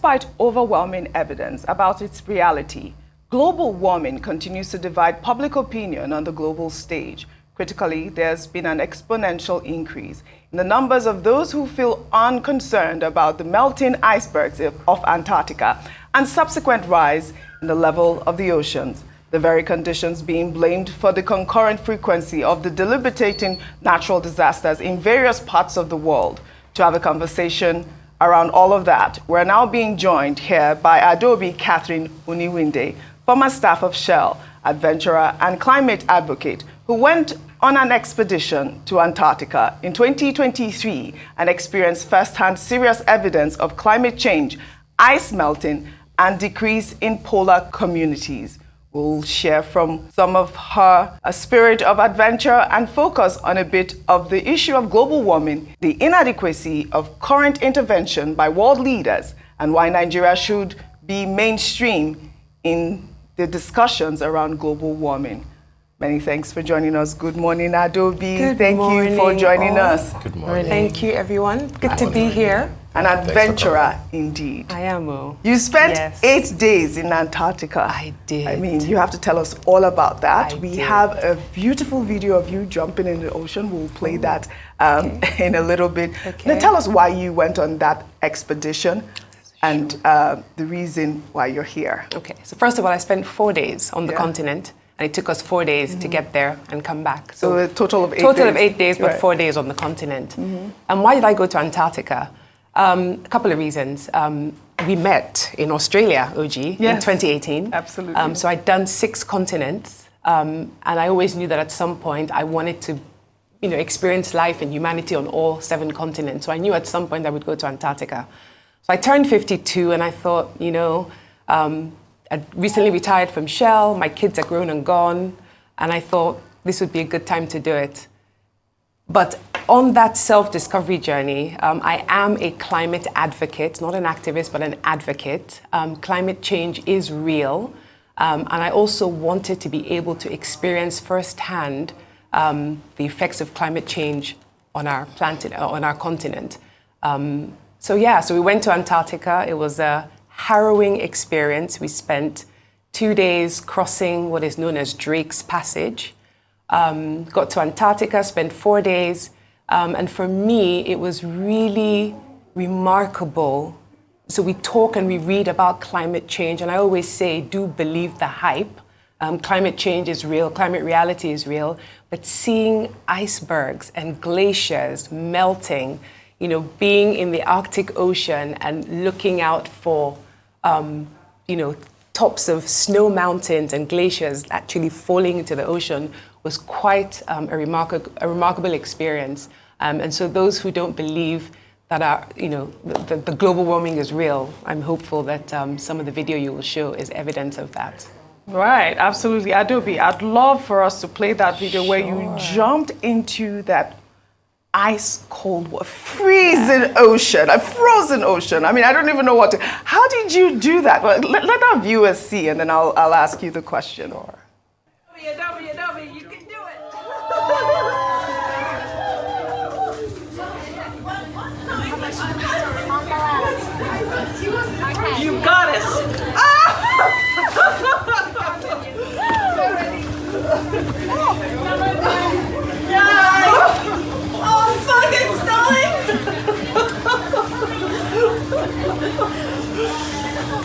despite overwhelming evidence about its reality, global warming continues to divide public opinion on the global stage. Critically, there's been an exponential increase in the numbers of those who feel unconcerned about the melting icebergs of Antarctica and subsequent rise in the level of the oceans, the very conditions being blamed for the concurrent frequency of the debilitating natural disasters in various parts of the world. To have a conversation around all of that, we're now being joined here by Adaobi Catherine Oniwinde, former staff of Shell, adventurer and climate advocate, who went on an expedition to Antarctica in 2023 and experienced firsthand serious evidence of climate change, ice melting, and decrease in polar communities. We'll share from some of her a spirit of adventure and focus on a bit of the issue of global warming, the inadequacy of current intervention by world leaders, and why Nigeria should be mainstream in the discussions around global warming. Many thanks for joining us. Good morning, Adaobi. Thank you for joining us. Good morning. Thank you, everyone. Good to be here. An adventurer, indeed. I am. You spent 8 days in Antarctica. I did. I mean, you have to tell us all about that. I we did. have a beautiful video of you jumping in the ocean. We'll play that in a little bit. Okay. Now, tell us why you went on that expedition and the reason why you're here. Okay, so first of all, I spent 4 days on the continent, and it took us 4 days to get there and come back. So a total of 8 days. Total of 8 days, but Right. 4 days on the continent. And why did I go to Antarctica? A couple of reasons. We met in Australia, OG, in Yes, 2018. absolutely. So I'd done 6 continents, and I always knew that at some point I wanted to, experience life and humanity on all 7 continents. So I knew at some point I would go to Antarctica. So I turned 52, and I thought, I'd recently retired from Shell. My kids are grown and gone, and I thought this would be a good time to do it. But on that self-discovery journey, I am a climate advocate, not an activist, but an advocate. Climate change is real. And I also wanted to be able to experience firsthand the effects of climate change on our planet, on our continent. So we went to Antarctica. It was a harrowing experience. We spent 2 days crossing what is known as Drake's Passage. Got to Antarctica, spent 4 days, and for me, it was really remarkable. So we talk and we read about climate change, and I always say, do believe the hype. Climate change is real, climate reality is real, but seeing icebergs and glaciers melting, being in the Arctic Ocean and looking out for, tops of snow mountains and glaciers actually falling into the ocean was quite a remarkable experience. And so those who don't believe that the global warming is real, I'm hopeful that some of the video you will show is evidence of that. Right, absolutely. Adaobi, I'd love for us to play that video where you jumped into that ice cold, freezing ocean, a frozen ocean. I mean, I don't even know what to. How did you do that? Well, let our viewers see, and then I'll ask you the question. Adaobi, you can do it. You got it. Oh, fuck, it's stalling!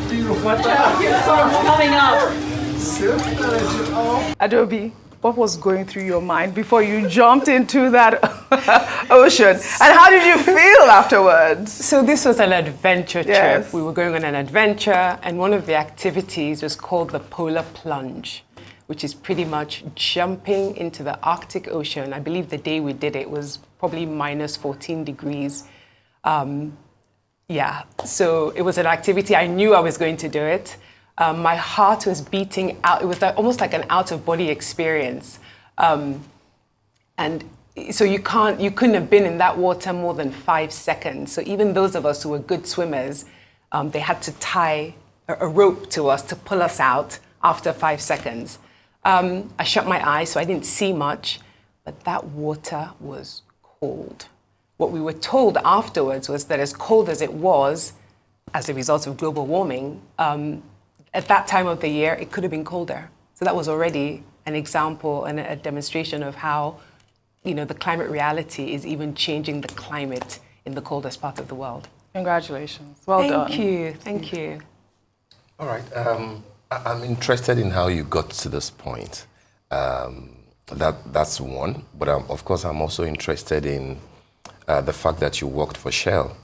Dude, watch out. Your storm's coming up. Adaobi, what was going through your mind before you jumped into that ocean? And how did you feel afterwards? So this was an adventure Yes. trip. We were going on an adventure, and one of the activities was called the polar plunge, which is pretty much jumping into the Arctic Ocean. I believe the day we did it was probably minus 14 degrees. So it was an activity. I knew I was going to do it. My heart was beating out. It was almost like an out-of-body experience. And so you couldn't have been in that water more than 5 seconds. So even those of us who were good swimmers, they had to tie a rope to us to pull us out after 5 seconds. I shut my eyes, so I didn't see much, but that water was cold. What we were told afterwards was that as cold as it was, as a result of global warming, at that time of the year, it could have been colder. So that was already an example and a demonstration of how, the climate reality is even changing the climate in the coldest part of the world. Congratulations. Well done. Thank you. All right. I'm interested in how you got to this point. That's one. But of course, I'm also interested in the fact that you worked for Shell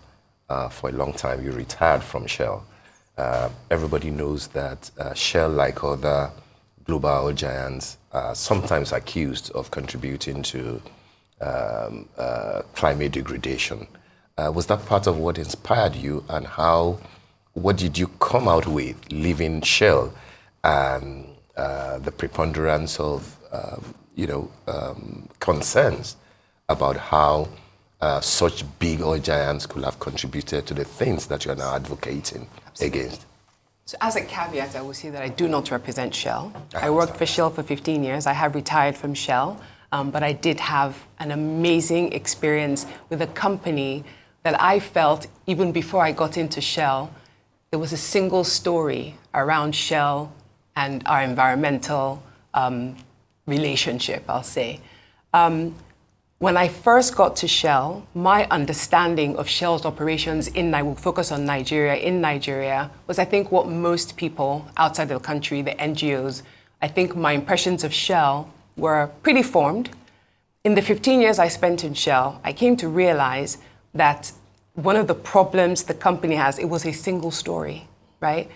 for a long time. You retired from Shell. Everybody knows that Shell, like other global oil giants, are sometimes accused of contributing to climate degradation. Was that part of what inspired you, and what did you come out with leaving Shell and the preponderance of concerns about how such big oil giants could have contributed to the things that you are now advocating against? So as a caveat, I will say that I do not represent Shell. I worked for Shell for 15 years. I have retired from Shell, but I did have an amazing experience with a company that I felt, even before I got into Shell, there was a single story around Shell and our environmental relationship, I'll say. When I first got to Shell, my understanding of Shell's operations we'll focus on Nigeria, was I think what most people outside the country, the NGOs, I think my impressions of Shell were pretty formed. In the 15 years I spent in Shell, I came to realize that one of the problems the company has, it was a single story, right?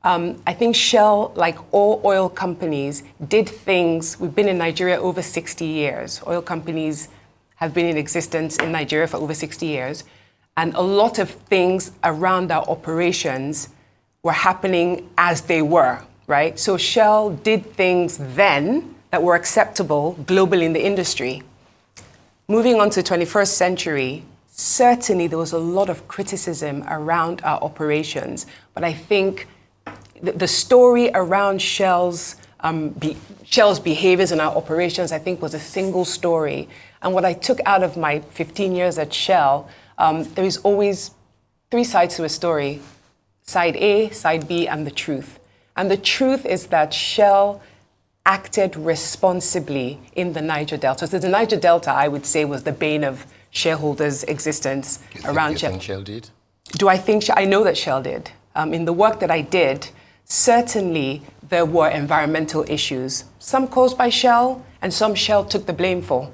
I think Shell, like all oil companies, did things. We've been in Nigeria over 60 years. Oil companies have been in existence in Nigeria for over 60 years. And a lot of things around our operations were happening as they were, right? So Shell did things then that were acceptable globally in the industry. Moving on to the 21st century, certainly there was a lot of criticism around our operations, but I think the story around Shell's behaviors in our operations, I think, was a single story. And what I took out of my 15 years at Shell, there is always three sides to a story: side A, side B, and the truth. And the truth is that Shell acted responsibly in the Niger Delta. So the Niger Delta, I would say, was the bane of shareholders' existence around Shell. You think Shell did? Do I think I know that Shell did. In the work that I did, certainly there were environmental issues, some caused by Shell and some Shell took the blame for,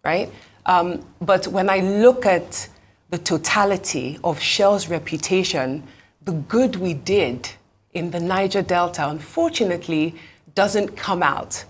right? But when I look at the totality of Shell's reputation, the good we did in the Niger Delta, unfortunately, doesn't come out.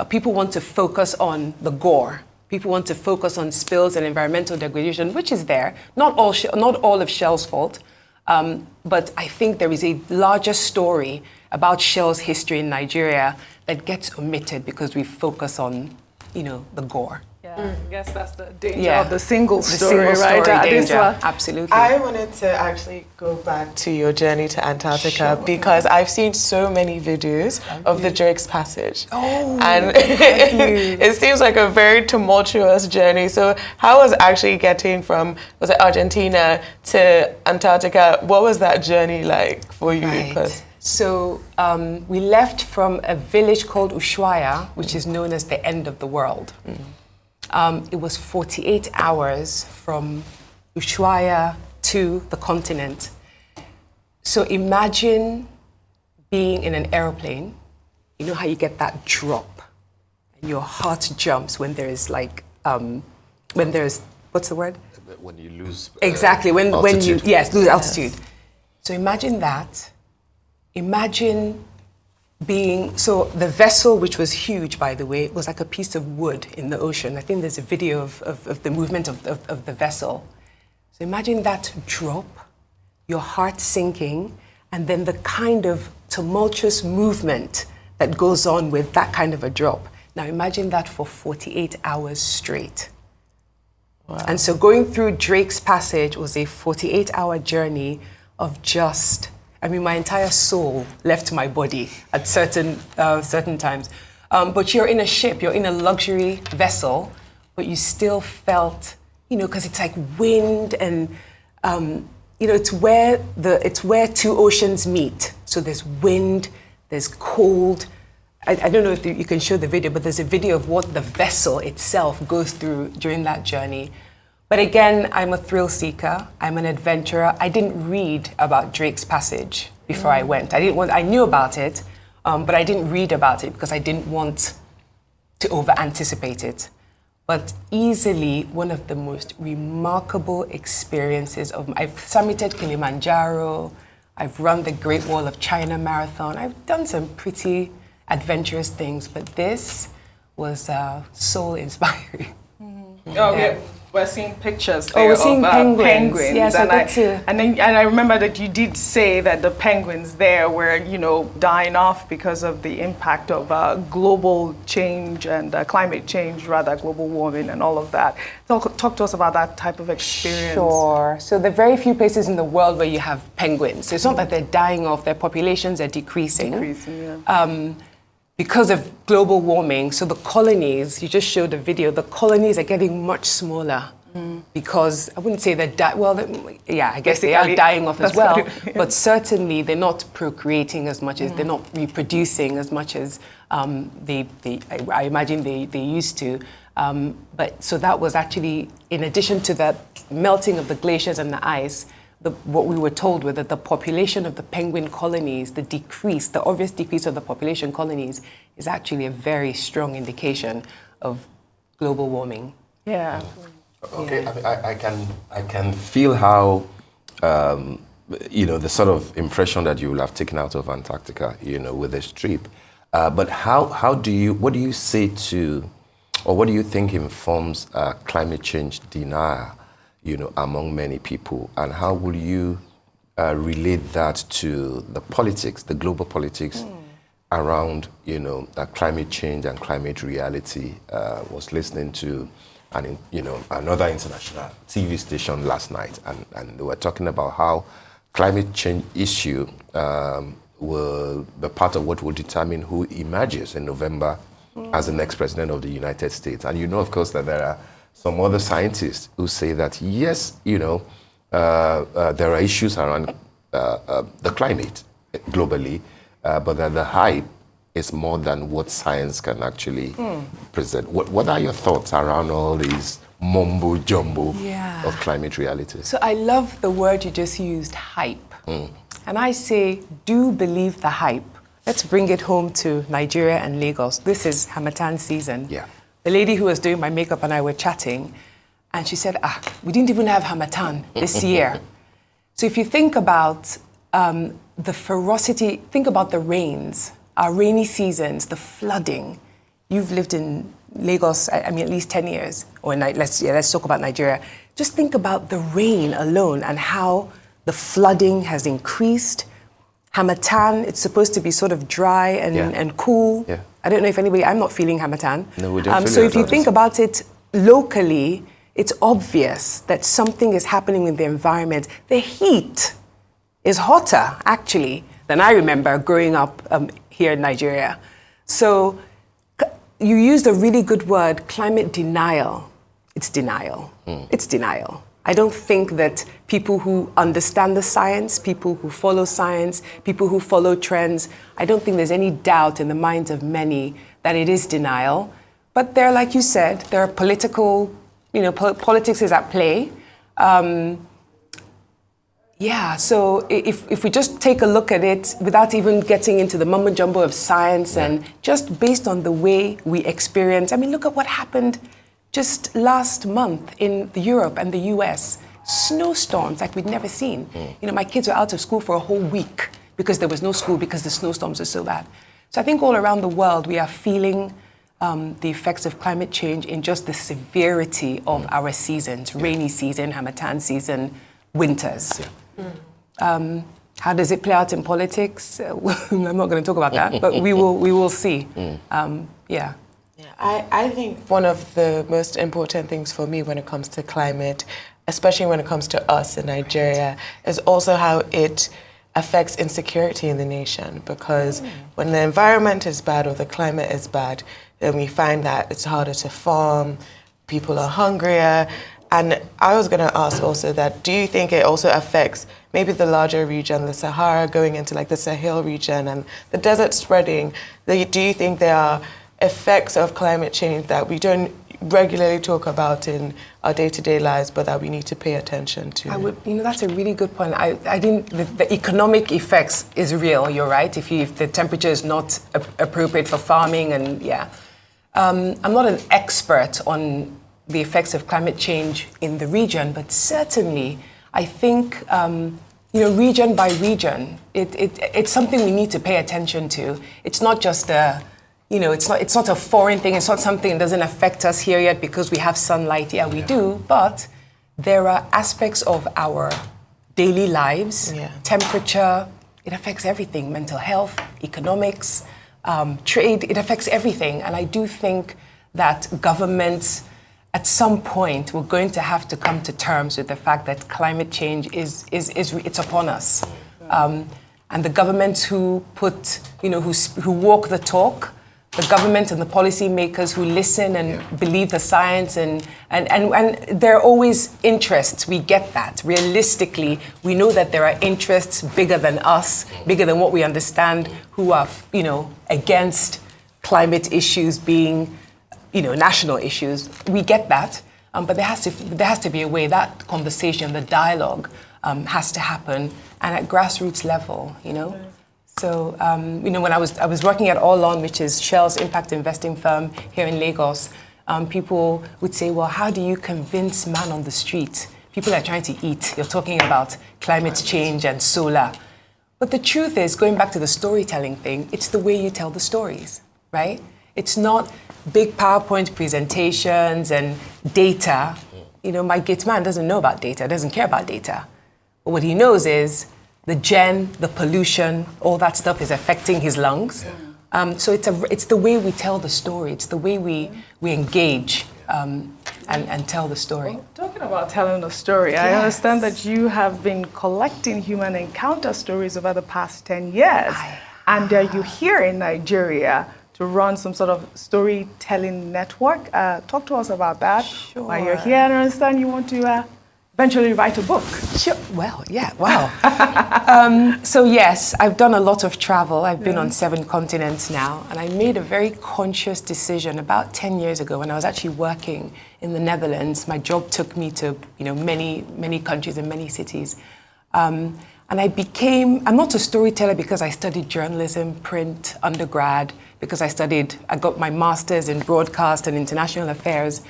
People want to focus on the gore. People want to focus on spills and environmental degradation, which is there. Not all of Shell's fault, but I think there is a larger story about Shell's history in Nigeria that gets omitted because we focus on, the gore. Yeah, I guess that's the danger of the single story, right? Danger. Absolutely. I wanted to actually go back to your journey to Antarctica because I've seen so many videos of the Drake's Passage. Oh, and it seems like a very tumultuous journey. So how was actually getting from, was it Argentina to Antarctica? What was that journey like for you? Right. So we left from a village called Ushuaia, which is known as the end of the world. It was 48 hours from Ushuaia to the continent. So imagine being in an airplane. You know how you get that drop and your heart jumps when there is what's the word? When you lose exactly, when you lose altitude. So imagine that. Imagine so the vessel, which was huge, by the way, was like a piece of wood in the ocean. I think there's a video of the movement of the vessel. So imagine that drop, your heart sinking, and then the kind of tumultuous movement that goes on with that kind of a drop. Now imagine that for 48 hours straight. Wow. And so going through Drake's Passage was a 48-hour journey of my entire soul left my body at certain times. But you're in a ship, you're in a luxury vessel, but you still felt, because it's like wind and it's where two oceans meet. So there's wind, there's cold. I don't know if you can show the video, but there's a video of what the vessel itself goes through during that journey. But again, I'm a thrill seeker. I'm an adventurer. I didn't read about Drake's Passage before I went. I knew about it, but I didn't read about it because I didn't want to over-anticipate it. But easily one of the most remarkable experiences I've summited Kilimanjaro, I've run the Great Wall of China Marathon, I've done some pretty adventurous things, but this was soul-inspiring. Yeah. We're seeing pictures there we're seeing of penguins. Yes, and I remember that you did say that the penguins there were, dying off because of the impact of global change and climate change, rather global warming and all of that. Talk to us about that type of experience. Sure. So there are very few places in the world where you have penguins. So it's not that they're dying off; their populations are decreasing. Because of global warming, so the colonies, you just showed a video, the colonies are getting much smaller because I wouldn't say they're I guess they are dying off as well, but certainly they're not procreating as much as, they're not reproducing as much as I imagine they used to. But so that was actually, in addition to the melting of the glaciers and the ice, what we were told was that the population of the penguin colonies, the obvious decrease of the population colonies is actually a very strong indication of global warming. Yeah. Okay, yeah. I can feel how, the sort of impression that you will have taken out of Antarctica, with this trip. But what do you say to, or what do you think informs climate change denial? Among many people, and how will you relate that to the politics, the global politics around, climate change and climate reality? Was listening to, another international TV station last night, and they were talking about how climate change issue will be part of what will determine who emerges in November as the next president of the United States. And of course, that there are some other scientists who say that, yes, there are issues around the climate globally, but that the hype is more than what science can actually present. What are your thoughts around all these mumbo-jumbo of climate reality? So I love the word you just used, hype. And I say, do believe the hype. Let's bring it home to Nigeria and Lagos. This is Harmattan season. Yeah. The lady who was doing my makeup and I were chatting, and she said, we didn't even have Harmattan this year. So if you think about the ferocity, think about the rains, our rainy seasons, the flooding. You've lived in Lagos, at least 10 years. Or let's talk about Nigeria. Just think about the rain alone and how the flooding has increased. Harmattan, it's supposed to be sort of dry and cool. Yeah. I don't know if I'm not feeling Harmattan. No, we don't feel So it if you think about it locally, it's obvious that something is happening in the environment. The heat is hotter, actually, than I remember growing up here in Nigeria. So you used a really good word, climate denial. It's denial. It's denial. I don't think that people who understand the science, people who follow science, people who follow trends, I don't think there's any doubt in the minds of many that it is denial. But there, like you said, there are political, politics is at play. So if we just take a look at it without even getting into the mumbo jumbo of science and just based on the way we experience, look at what happened just last month in Europe and the US, snowstorms like we'd never seen. My kids were out of school for a whole week because there was no school because the snowstorms were so bad. So I think all around the world we are feeling the effects of climate change in just the severity of our seasons, rainy season, Harmattan season, winters. How does it play out in politics? I'm not going to talk about that, but we will see. I think one of the most important things for me when it comes to climate, especially when it comes to us in Nigeria, is also how it affects insecurity in the nation. Because when the environment is bad or the climate is bad, then we find that it's harder to farm, people are hungrier, And I was going to ask also that, do you think it also affects maybe the larger region, the Sahara going into like the Sahel region and the desert spreading? Do you think there are effects of climate change that we don't regularly talk about in our day-to-day lives, but that we need to pay attention to? That's a really good point. I didn't. The economic effects is real. You're right. If the temperature is not appropriate for farming, and I'm not an expert on the effects of climate change in the region, but certainly I think region by region, it's something we need to pay attention to. It's not just it's not a foreign thing. It's not something that doesn't affect us here yet because we have sunlight. Yeah, we do. But there are aspects of our daily lives, temperature. It affects everything: mental health, economics, trade. It affects everything. And I do think that governments, at some point, we're going to have to come to terms with the fact that climate change is it's upon us. And the governments who who walk the talk, the government and the policy makers who listen and believe the science, and there are always interests. We get that. Realistically, we know that there are interests bigger than us, bigger than what we understand, who are against climate issues being national issues. We get that, but there has to be a way. That conversation, the dialogue, has to happen, and at grassroots level. So, when I was working at All On, which is Shell's impact investing firm here in Lagos, people would say, well, how do you convince man on the street? People are trying to eat. You're talking about climate change and solar. But the truth is, going back to the storytelling thing, it's the way you tell the stories, right? It's not big PowerPoint presentations and data. My gate man doesn't know about data, doesn't care about data. But what he knows is the pollution, all that stuff is affecting his lungs. So it's the way we tell the story. It's the way we engage and tell the story. Well, talking about telling the story, I understand that you have been collecting human encounter stories over the past 10 years. And you're here in Nigeria to run some sort of storytelling network. Talk to us about that. Sure. While you're here, I understand you want to eventually write a book. Sure. Well, yeah, wow. So yes, I've done a lot of travel. I've been on 7 continents now, and I made a very conscious decision about 10 years ago when I was actually working in the Netherlands. My job took me to many countries and many cities. And I'm not a storyteller because I studied journalism, print, undergrad, because I got my master's in broadcast and international affairs.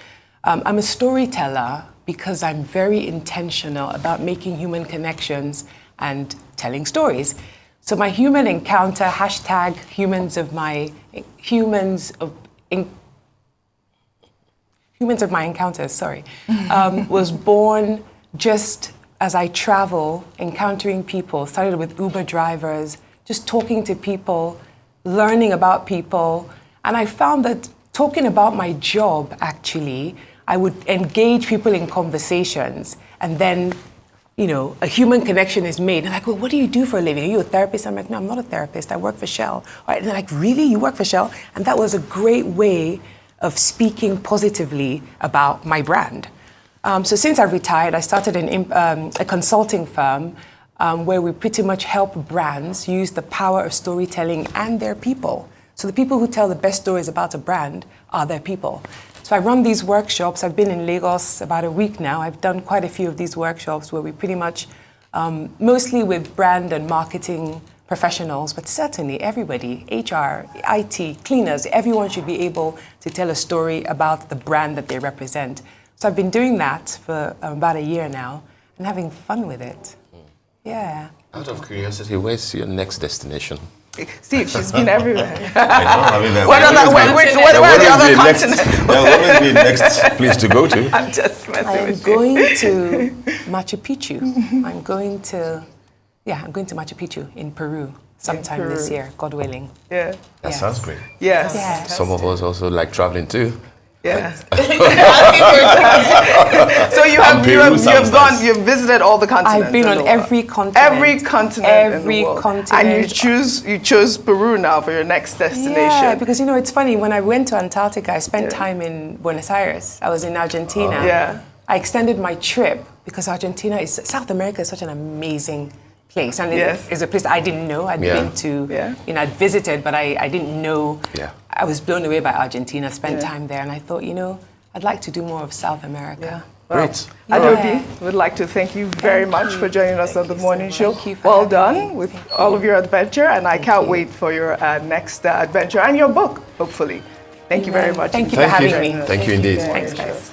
I'm a storyteller because I'm very intentional about making human connections and telling stories. So my human encounter, hashtag humans of my encounters, was born just as I travel, encountering people. Started with Uber drivers, just talking to people, learning about people. And I found that talking about my job, actually, I would engage people in conversations, and then, a human connection is made. And like, well, what do you do for a living? Are you a therapist? I'm like, no, I'm not a therapist. I work for Shell. All right. And they're like, really? You work for Shell? And that was a great way of speaking positively about my brand. So since I retired, I started a consulting firm where we pretty much help brands use the power of storytelling and their people. So the people who tell the best stories about a brand are their people. So I run these workshops. I've been in Lagos about a week now. I've done quite a few of these workshops where we pretty much, mostly with brand and marketing professionals, but certainly everybody, HR, IT, cleaners, everyone should be able to tell a story about the brand that they represent. So I've been doing that for about a year now and having fun with it. Yeah. Out of curiosity, where's your next destination? Steve, she's been everywhere. I know. What are the other continents? There'll always be a next place to go to. I'm just messing with you. I'm going to Machu Picchu. I'm going to Machu Picchu in Peru sometime this year, God willing. Yeah. That sounds great. Yes. Yeah. Some of us also like traveling too. Yeah. So you've visited all the continents. I've been on every continent. Every continent in the world. Continent. And you chose Peru now for your next destination. Yeah, because it's funny, when I went to Antarctica, I spent time in Buenos Aires. I was in Argentina. Yeah. I extended my trip because South America is such an amazing place, and it's a place I didn't know. I'd been to, I'd visited, but I didn't know. Yeah. I was blown away by Argentina, spent time there, and I thought, I'd like to do more of South America. Great. Adobe, would like to thank you very much for joining us on the morning show. Thank you for Well having done me. with all of your adventure, and I can't wait for your next adventure and your book, hopefully. Thank you very much. Thank you for having me. Thank you indeed. Thanks, guys.